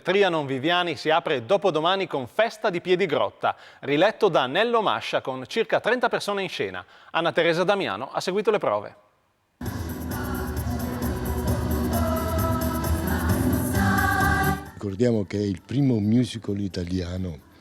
Trianon Viviani si apre dopodomani con Festa di Piedigrotta, riletto da Nello Mascia con circa 30 persone in scena. Anna Teresa Damiano ha seguito le prove. Ricordiamo che è il primo musical italiano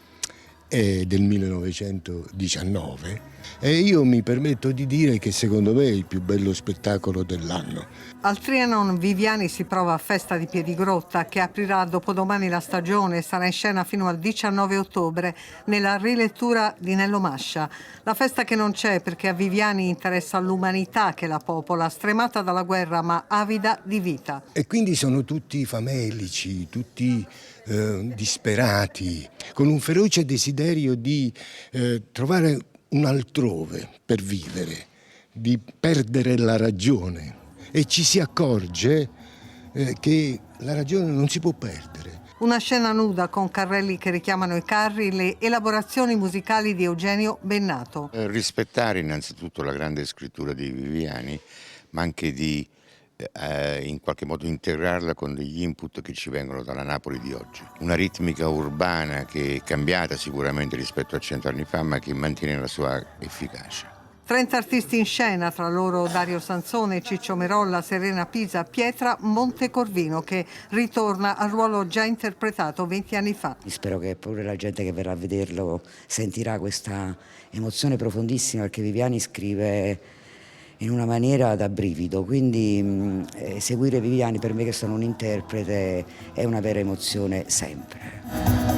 del 1919 e io mi permetto di dire che secondo me è il più bello spettacolo dell'anno. Al Trianon Viviani si prova Festa di Piedigrotta, che aprirà dopodomani la stagione e sarà in scena fino al 19 ottobre nella rilettura di Nello Mascia. La festa che non c'è perché a Viviani interessa l'umanità che la popola, stremata dalla guerra ma avida di vita. E quindi sono tutti famelici, tutti disperati, con un feroce desiderio di trovare un altrove per vivere, di perdere la ragione. E ci si accorge che la ragione non si può perdere. Una scena nuda con carrelli che richiamano i carri, le elaborazioni musicali di Eugenio Bennato. Rispettare innanzitutto la grande scrittura di Viviani, ma anche di in qualche modo integrarla con degli input che ci vengono dalla Napoli di oggi. Una ritmica urbana che è cambiata sicuramente rispetto a 100 anni fa, ma che mantiene la sua efficacia. 30 artisti in scena, tra loro Dario Sansone, Ciccio Merolla, Serena Pisa, Pietra Montecorvino, che ritorna al ruolo già interpretato 20 anni fa. Spero che pure la gente che verrà a vederlo sentirà questa emozione profondissima, perché Viviani scrive in una maniera da brivido, quindi seguire Viviani per me, che sono un interprete, è una vera emozione sempre.